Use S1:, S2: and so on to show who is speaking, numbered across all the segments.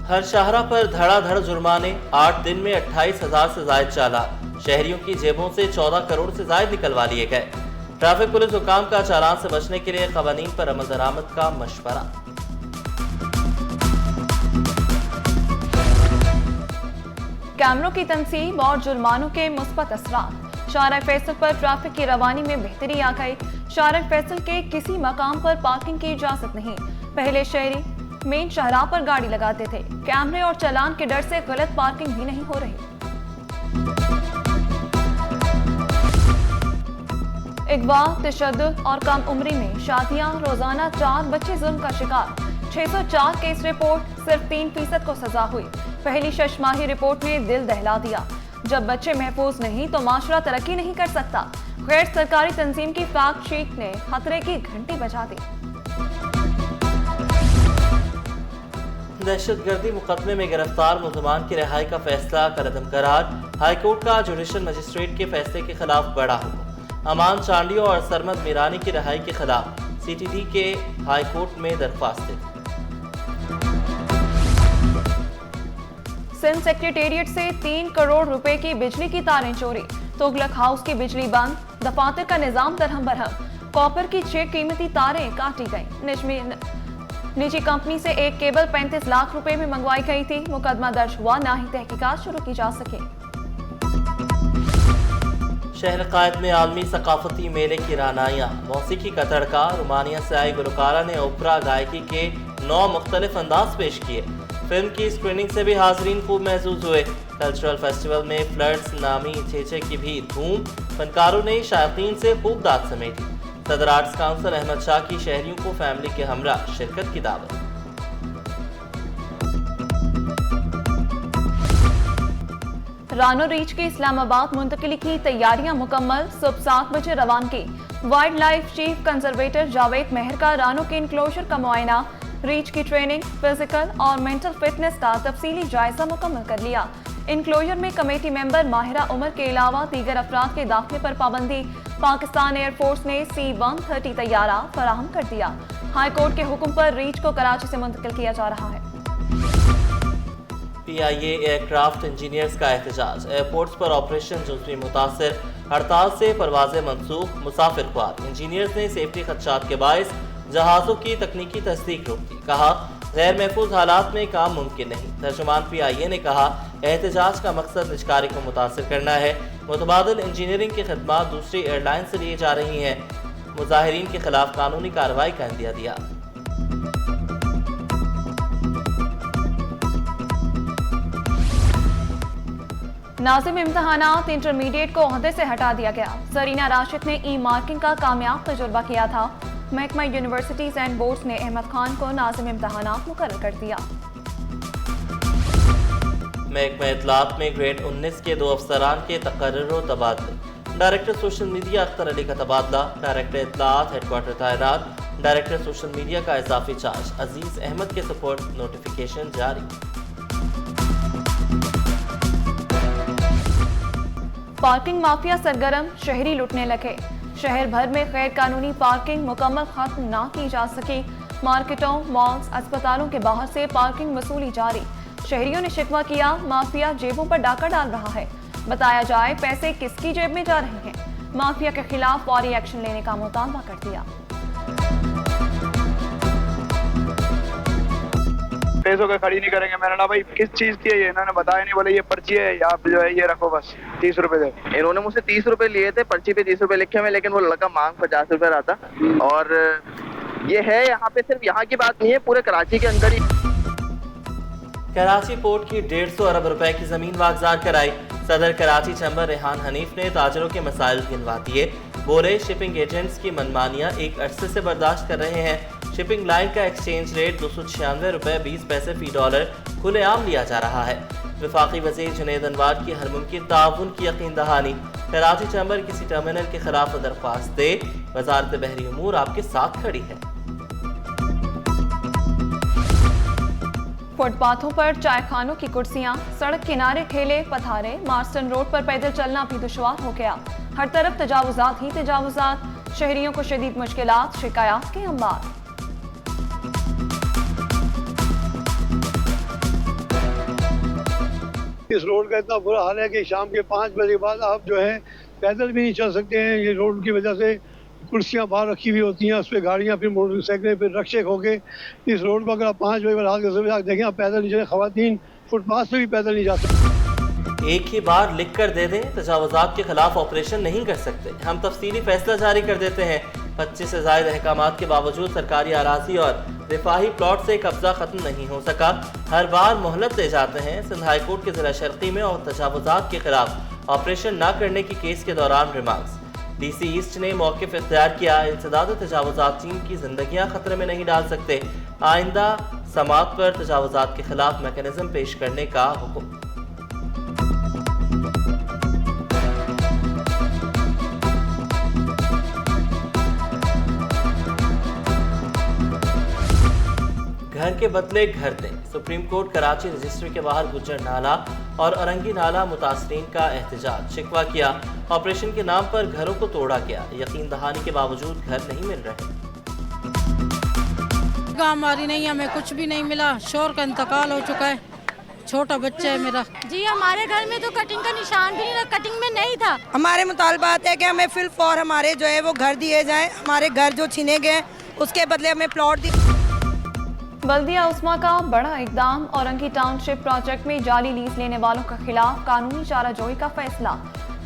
S1: हर शाहरा पर धड़ाधड़ जुर्माने, 8 दिन में 28,000 से जायद चालान। शहरियों की जेबों से 14 करोड़ से जायद निकलवा लिए गए। ट्रैफिक पुलिस हुकाम का चालान से बचने के लिए कवानीन पर अमल दरामद का मशवरा।
S2: कैमरों की तनसीब और जुर्मानों के मुस्बत असरात। शाहरा फैसल पर ट्रैफिक की रवानी में बेहतरी आ गई। शाहरा फैसल के किसी मकाम पर पार्किंग की इजाजत नहीं। पहले शहरी मेन शाहराह पर गाड़ी लगाते थे। कैमरे और चालान के डर से गलत पार्किंग भी नहीं हो रही। अगवा, तशद्दुद और कम उम्री में शादियां, रोजाना 4 बच्चे जुल्म का शिकार। 604 केस रिपोर्ट, सिर्फ 3% को सजा हुई। पहली शशमाही रिपोर्ट ने दिल दहला दिया। जब बच्चे महफूज नहीं तो माशरा तरक्की नहीं कर सकता। गैर सरकारी तंजीम की फैक्ट शीट ने खतरे की घंटी बजा दी।
S1: दहशतगर्दी मुकदमे में गिरफ्तार मुलजमान की रिहाई का फैसला कलअदम करार। हाईकोर्ट का जुडिशल मजिस्ट्रेट के फैसले के खिलाफ बड़ा हुक्म। अमान चांडियो और सरमद मीरानी की रिहाई के खिलाफ CTD के हाईकोर्ट में दरख्वास्त।
S2: सिंध सेक्रेटेरिएट से 3 करोड़ रुपए की बिजली की तारें चोरी। तुगलक हाउस की बिजली बंद, दफातर का निजाम दरहम बरहम। कॉपर की 6 कीमती तारें काटी गईं। निजी कंपनी से एक केबल 35 लाख रुपए में मंगवाई गई थी। मुकदमा दर्ज हुआ, ना ही तहकीकात शुरू की जा सके।
S1: शहर कायद में आलमी सकाफती मेले की रानाइयाँ, मौसीकी का तड़का। रोमानिया से आई गुलकारा ने ओपरा गायकी के 9 मुख्तलिफ अंदाज पेश किए। फिल्म की स्क्रीनिंग से भी हाजरीन खूब महसूस हुए। कल्चरल फेस्टिवल में फ्लड्स नामी छेचे की भी धूम। फनकारों ने शायकीन से खूब दाद समेटी। सदर आर्ट्स काउंसिल अहमद शाह की शहरियों को फैमिली के हमरा शिरकत की दावत।
S2: रानो रीच की इस्लामाबाद मुंतकिली की तैयारियां मुकम्मल। सुबह 7 बजे रवानगी। Wildlife chief conservator Javed Meher का रानो के इनक्लोजर का मुआयना। रीच की ट्रेनिंग, फिजिकल और मेंटल फिटनेस का तफसीली जायजा मुकम्मल कर लिया। इनक्लोजर में कमेटी मेंबर माहिरा उमर के अलावा दीगर अफराद के दाखिले पर पाबंदी। पाकिस्तान एयरफोर्स ने C-130 तैयारा फराहम कर दिया। हाईकोर्ट के हुक्म पर रीच को कराची से मुंतकिल किया जा रहा है।
S1: PIA एयरक्राफ्ट इंजीनियर्स का एहतजाज। एयरपोर्ट्स पर ऑपरेशन जुज़वी मुतासर। हड़ताल से परवाजें मनसूख। मुसाफिर ख्वार इंजीनियर्स ने सेफ्टी खदशात के बायस जहाज़ों की तकनीकी तस्दीक रोक दी। कहा, गैर महफूज हालात में काम मुमकिन नहीं। तर्जुमान PIA ने कहा, एहतजाज का मकसद निजकारी को मुतासर करना है। मुतबादिल इंजीनियरिंग की खदमात दूसरी एयरलाइन से लिए जा रही हैं। मुजाहिरीन के खिलाफ कानूनी कार्रवाई का इंदिया दिया।
S2: नाज़िम इम्तहानात इंटरमीडिएट को ओहदे से हटा दिया गया। जरीना राशिद ने ई-मार्किंग का कामयाब तजुर्बा किया था। महकमा यूनिवर्सिटीज एंड बोर्ड्स ने अहमद खान को नाज़िम इम्तहानात मुकर्रर कर दिया।
S1: महकमा इत्तलात में ग्रेड 19 के 2 अफसरान के तकर्रुर व तबादले। Director social media Akhtar Ali का तबादला। डायरेक्टर इत्तलात हेडक्वार्टर तैनात। डायरेक्टर सोशल मीडिया का इजाफी चार्ज। अजीज अहमद के सपोर्ट नोटिफिकेशन जारी।
S2: पार्किंग माफिया सरगर्म, शहरी लुटने लगे। शहर भर में गैर कानूनी पार्किंग मुकम्मल खत्म ना की जा सकी। मार्केटों, मॉल्स, अस्पतालों के बाहर से पार्किंग वसूली जारी। शहरियों ने शिकवा किया, माफिया जेबों पर डाका डाल रहा है। बताया जाए पैसे किसकी जेब में जा रहे हैं। माफिया के खिलाफ फौरी एक्शन लेने का मुतालबा कर दिया।
S3: पैसों का खड़ी नहीं करेंगे। मैंने ना भाई किस चीज की है ये, इन्होंने बताया नहीं। बोले ये पर्ची है, आप जो है ये रखो, बस 30 रुपए दे।
S4: इन्होंने मुझसे 30 रुपए लिए थे, पर्ची पे 30 रुपए लिखे हुए, लेकिन वो लड़का मांग 50 रुपए रहा था। और ये है यहाँ पे, सिर्फ यहाँ की बात नहीं है, पूरे कराची के अंदर ही।
S1: कराची पोर्ट की 150 अरब रुपए की जमीन वागजार कराई। सदर कराची चैम्बर रेहान हनीफ ने ताजरों के मसाइल गिनवा दिए। बोले, शिपिंग एजेंट्स की मनमानियां एक अरसे से बर्दाश्त कर रहे हैं। शिपिंग लाइन का एक्सचेंज रेट 296 रुपए 20 पैसे फी डॉलर खुलेआम लिया जा रहा है। वफाकी वज़ीर जुनैद अनवार की हर मुमकिन ताउन की यकीन दहानी। कराची चैम्बर किसी टर्मिनल के खिलाफ दरख्वास्त दे, वजारत बहरी उमूर आपके साथ खड़ी है।
S2: फुटपाथों पर चाय खानों की कुर्सियां, सड़क किनारे ठेले पथारे। मार्स्टन रोड पर पैदल चलना भी दुश्वार हो गया। हर तरफ तजावुजात ही तजावुजात। शहरियों को शदीद मुश्किलात, शिकायत के अंबार।
S5: इस रोड का इतना बुरा हाल है कि शाम के 5 बजे के बाद आप जो है पैदल भी नहीं चल सकते हैं। ये रोड की वजह से कुर्सियाँ बाहर रखी हुई होती हैं, उस पर गाड़ियाँ, फिर मोटरसाइकिलें, फिर रक्षक होके इस रोड को अगर आप 5 बजे रात के सुबह देखें, आप पैदल नहीं चले, खवातीन फुटपाथ से भी पैदल नहीं जा सकते।
S1: एक ही बार लिख कर दे दें, तजावुज़ात के खिलाफ ऑपरेशन नहीं कर सकते। हम तफसीली फैसला जारी कर देते हैं। 25 से ज़ायद अहकामात के बावजूद सरकारी अराजी और रिफाही प्लॉट से कब्जा खत्म नहीं हो सका। हर बार मोहलत दे जाते हैं। सिंध हाई कोर्ट के ज़िला शर्की में और तजावुज़ात के खिलाफ ऑपरेशन न करने की केस के दौरान रिमार्क्स। DC ईस्ट ने मौक़िफ़ इख्तियार किया। इंसदाद तजावुज़ात चीन की ज़िंदगियाँ खतरे में नहीं डाल सकते। आइंदा समात पर तजावुज़ात के खिलाफ मैकेनिज़्म पेश करने का हुक्म। घर के बदले घर दें। सुप्रीम कोर्ट कराची रजिस्ट्री के बाहर गुज्जर नाला और अरंगी नाला मुतासरीन का एहतजाज। शिकवा किया, ऑपरेशन के नाम पर घरों को तोड़ा गया। यकीन दहानी के बावजूद घर नहीं मिल रहे।
S6: हमारी नहीं, हमें कुछ भी नहीं मिला। शोर का इंतकाल हो चुका है, छोटा बच्चा है मेरा।
S7: जी हमारे घर में तो कटिंग का निशान भी नहीं, कटिंग में नहीं था।
S8: हमारे मुतालबात है कि हमें फिल फॉर हमारे जो है वो घर दिए जाएं। हमारे घर जो छीने गए उसके बदले हमें प्लॉट दिए।
S2: बल्दिया उस्मा का बड़ा इकदाम। औरंगी टाउनशिप प्रोजेक्ट में जाली लीज लेने वालों के खिलाफ कानूनी चाराजोई का फैसला।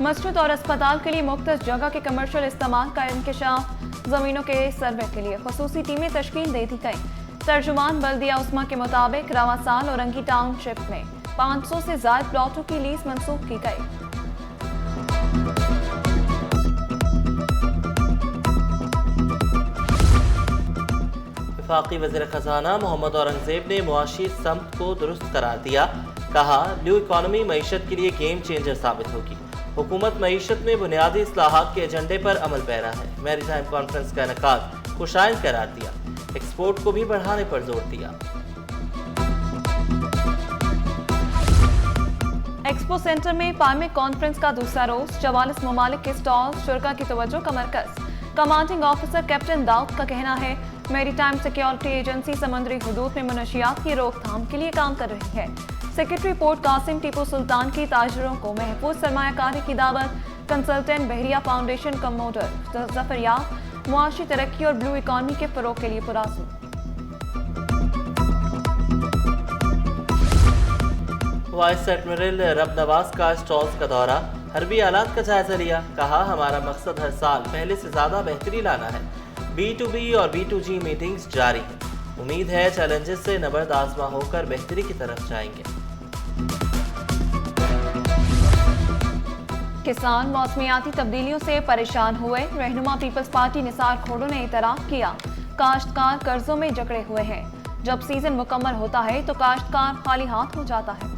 S2: मस्जिद और अस्पताल के लिए मुख्तस जगह के कमर्शियल इस्तेमाल का इंकशाफ। जमीनों के सर्वे के लिए खसूसी टीमें तश्कील दे दी गई। तर्जुमान बल्दिया उस्मा के मुताबिक रवां साल औरंगी टाउनशिप में 500 से ज्यादा प्लॉटों की लीज मंसूख की गई।
S1: वफाकी वज़ीर ख़ज़ाना मोहम्मद औरंगज़ेब ने मुआशी समत को दुरुस्त करार दिया। कहा, न्यू इकॉनमी मईशत के लिए गेम चेंजर साबित होगी। हुकूमत मईशत में बुनियादी इस्लाहात के एजेंडे पर अमल पैरा है। मैरी टाइम कॉन्फ्रेंस का इनेकाद खुशाइन करार दिया। एक्सपोर्ट को भी बढ़ाने पर जोर दिया।
S2: एक्सपो सेंटर में पार्मिक कॉन्फ्रेंस का दूसरा रोज। 44 ममालिक के स्टॉल शुरा की तवज्जो का मरकज। कमांडिंग ऑफिसर कैप्टन दाऊद का कहना है, मैरी टाइम सिक्योरिटी एजेंसी समुद्री हुदूद में मुनशियात की रोकथाम के लिए काम कर रही है। सेक्रेटरी पोर्ट कासिम टीपू सुल्तान की ताजरों को महफूज सरमायाकारी की दावत। कंसल्टेंट बहरिया फाउंडेशन का मोडल जफरिया मुआशी तरक्की और ब्लू इकॉनमी के फरोग के लिए पुरासू।
S1: वाइस एडमिरल रब नवाज का स्टॉल्स का दौरा। हरबी आलात का जायजा लिया। कहा, हमारा मकसद हर साल पहले से ज्यादा बेहतरी लाना है। B2B और B2G मीटिंग्स जारी है। उम्मीद है चैलेंजेस से नबर्द आजमा होकर बेहतरी की तरफ जाएंगे।
S2: किसान मौसमियाती तब्दीलियों से परेशान हुए। रहनुमा पीपल्स पार्टी निसार खोड़ो ने इतराफ किया, काश्तकार कर्जों में जकड़े हुए हैं। जब सीजन मुकम्मल होता है तो काश्तकार खाली हाथ हो जाता है।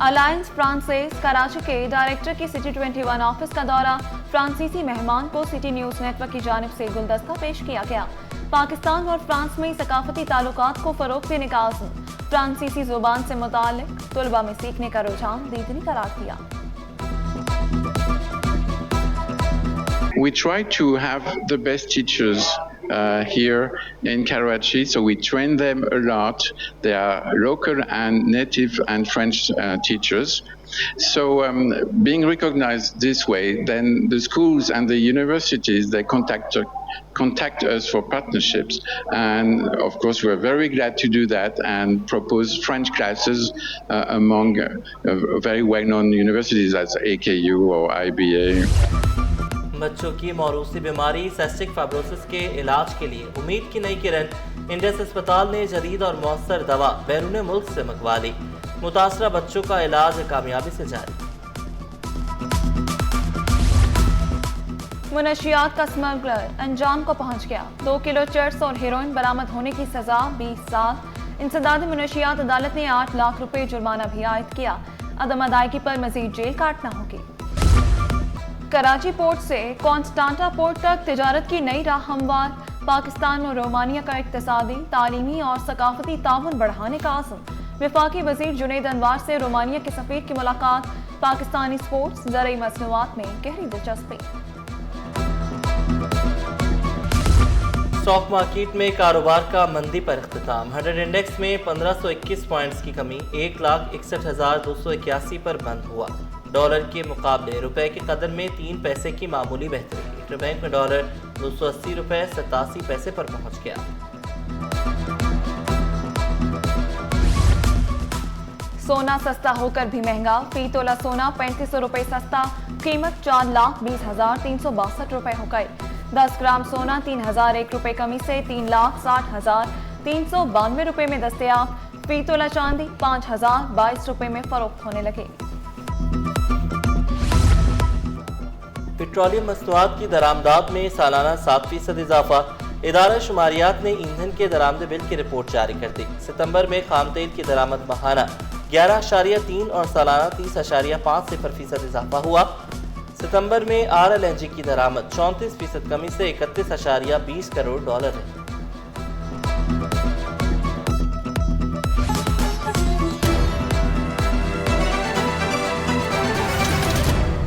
S2: अलायंस फ्रांसेस कराची के डायरेक्टर की सिटी 21 ऑफिस का दौरा। फ्रांसीसी मेहमान को सिटी न्यूज नेटवर्क की जानिब से गुलदस्ता पेश किया गया। पाकिस्तान और फ्रांस में सकाफती ताल्लुकात को फरोग देने का आज़म। फ्रांसीसी जुबान से मुताल्लिक तुलबा में सीखने का रुझान दीदनी करार दिया।
S9: We try to have the best teachers here in Karachi, so we train them a lot. They are local and native and French teachers. So being recognized this way, then the schools and the universities, they contact us for partnerships. And of course, we're very glad to do that and propose French classes among very well-known universities as AKU or IBA.
S1: बच्चों की मौरूसी बीमारी cystic fibrosis के इलाज के लिए उम्मीद की नई किरण। इंडस अस्पताल ने जदीद और मौसर दवा बैरून मुल्क से मंगवा ली। मुतासरा बच्चों का इलाज कामयाबी से जारी।
S2: मुनशियात का स्मगलर अंजाम को पहुंच गया। 2 किलो चर्स और हेरोइन बरामद होने की सजा 20 साल। इंसदाद मुनशियात अदालत ने 8 लाख रुपए जुर्माना भी आयद किया। अदम अदायगी पर मजीद जेल काटना होगी। कराची पोर्ट से कॉन्स्टांटा पोर्ट तक तिजारत की नई राह हमवार। पाकिस्तान और रोमानिया का इक्तिसादी, तालीमी और सकाफती ताउन बढ़ाने का आज़म। वफाकी वजीर जुनैद अनवार से रोमानिया के सफीर की मुलाकात। पाकिस्तानी स्पोर्ट्स ज़रई मसनूआत में गहरी दिलचस्पी।
S1: स्टॉक मार्केट में कारोबार का मंदी पर इख्तिताम। 100 इंडेक्स में 1521 पॉइंट्स की कमी 1,61,281 पर बंद हुआ। डॉलर के मुकाबले रुपए की कदर में 3 पैसे की मामूली बेहतरी। इंटरबैंक में डॉलर 280 रुपए 87 पैसे पर पहुंच गया।
S2: सोना सस्ता होकर भी महंगा। फी तोला सोना 3500 रुपए सस्ता, कीमत 4,20,362 रुपए हो गई। 10 ग्राम सोना 3001 रुपए कमी से 3,60,392 रुपए में दस्तयाब। फी तोला चांदी 5,022 रुपए में फरोख्त होने लगे।
S1: पेट्रोलियम मसनूआत की दरामदात में सालाना 7% इजाफा। इदारा शुमारियात ने ईंधन के दरामद बिल की रिपोर्ट जारी कर दी। सितंबर में खाम तेल की दरामद माहाना 11.3 और सालाना 30.5% इजाफा हुआ। सितंबर में RLNG की दरामद 34% कमी से 31.20 करोड़ डॉलर है।